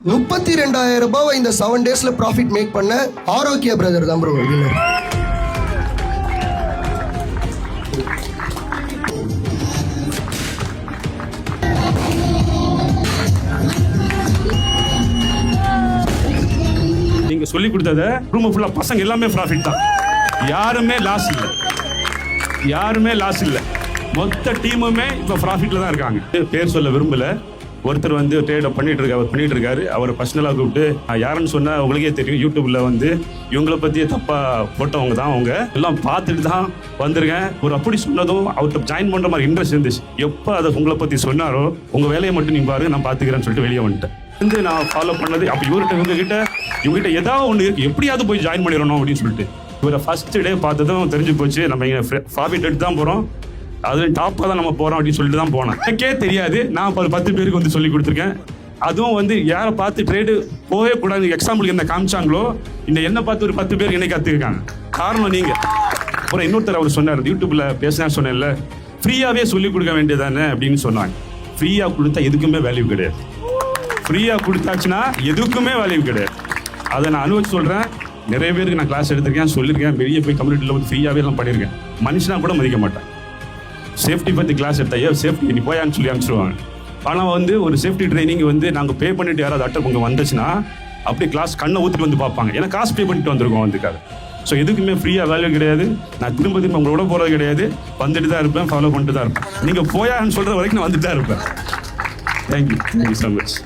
32,000 ரூபாய் இந்த 7 டேஸ்ல ப்ராஃபிட் மேக் பண்ண ஆரோக்கிய பிரதர் தான் ப்ரோ வின்னர். நீங்க சொல்லி கொடுத்தத ரூம் ஃபுல்லா பசங்க எல்லாமே ப்ராஃபிட் தான். யாருமே லாஸ் இல்ல. மொத்த டீமுமே இப்ப ப்ராஃபிட்ல தான் இருக்காங்க. பேர் சொல்ல விரும்பல. ஒருத்தர் வந்து ட்ரேட் பண்ணிட்டு இருக்காரு. அவர் பர்சனலாக கூப்பிட்டு யாருன்னு சொன்னா உங்களுக்கே தெரியும். யூடியூப்ல வந்து இவங்கள பத்தியே தப்பா போட்டவங்க தான். அவங்க எல்லாம் பார்த்துட்டு தான் வந்திருக்கேன். ஒரு அப்படி சொன்னதும் அவர்கிட்ட ஜாயின் பண்ற மாதிரி இன்ட்ரெஸ்ட் இருந்துச்சு. எப்போ அதை உங்களை பத்தி சொன்னாரோ உங்க வேலையை மட்டும் நீங்க பாருங்க, நான் பாத்துக்கிறேன்னு சொல்லிட்டு வெளியே வந்துட்டேன். வந்து நான் ஃபாலோ பண்ணது அப்ப இவங்ககிட்ட ஏதாவது ஒன்று இருக்கு, எப்படியாவது போய் ஜாயின் பண்ணிடணும் அப்படின்னு சொல்லிட்டு இவரை ஃபர்ஸ்ட் டே பார்த்ததும் தெரிஞ்சு போச்சு. நம்ம இங்கே ப்ராஃபிட் எடுத்து தான் போறோம், அதுல டாப்பாக தான் நம்ம போறோம் அப்படின்னு சொல்லிட்டு தான் போனேன். எனக்கே தெரியாது, நான் ஒரு 10 பேருக்கு வந்து சொல்லி கொடுத்துருக்கேன். அதுவும் வந்து யாரை பார்த்து ட்ரேடு போகவே கூடாது எக்ஸாம்பிளுக்கு என்ன காமிச்சாங்களோ இந்த என்ன பார்த்து ஒரு 10 பேருக்கு என்னை கற்றுருக்காங்க. காரணம் நீங்க. அப்புறம் இன்னொருத்தர் அவர் சொன்னார், யூடியூப்ல பேசினா சொன்னேன்ல, ஃப்ரீயாவே சொல்லி கொடுக்க வேண்டியதானே அப்படின்னு சொன்னாங்க. ஃப்ரீயா கொடுத்தா எதுக்குமே வேல்யூ கிடையாது. ஃப்ரீயா கொடுத்தாச்சுன்னா எதுக்குமே வேல்யூ கிடையாது. அதை நான் அனுபவிச்சு சொல்றேன். நிறைய பேருக்கு நான் கிளாஸ் எடுத்திருக்கேன், சொல்லியிருக்கேன். வெளியே போய் கம்யூனிட்டியில் வந்து ஃப்ரீயாவே எல்லாம் பண்ணியிருக்கேன். மனுஷனா கூட மதிக்க மாட்டேன். சேஃப்டி பற்றி கிளாஸ் எடுத்தா சேஃப்டி நீ போயான்னு சொல்லி அனுப்பிச்சிடுவாங்க. ஆனால் வந்து ஒரு சேஃப்டி ட்ரைனிங் வந்து நாங்கள் பே பண்ணிட்டு யாராவது அட்டர் உங்க வந்துச்சுன்னா அப்படி கிளாஸ் கண்ணை ஊற்றிட்டு வந்து பார்ப்பாங்க. ஏன்னா காசு பே பண்ணிட்டு வந்திருக்கோம் வந்துக்காது. ஸோ எதுக்குமே ஃப்ரீயாக வேல்யூ கிடையாது. நான் திரும்ப உங்களோட போகிறது கிடையாது. வந்துட்டு தான் இருப்பேன், ஃபாலோ பண்ணிட்டு தான் இருப்பேன். நீங்கள் போயான்னு சொல்கிற வரைக்கும் நான் வந்துட்டு தான் இருப்பேன். Thank you so much.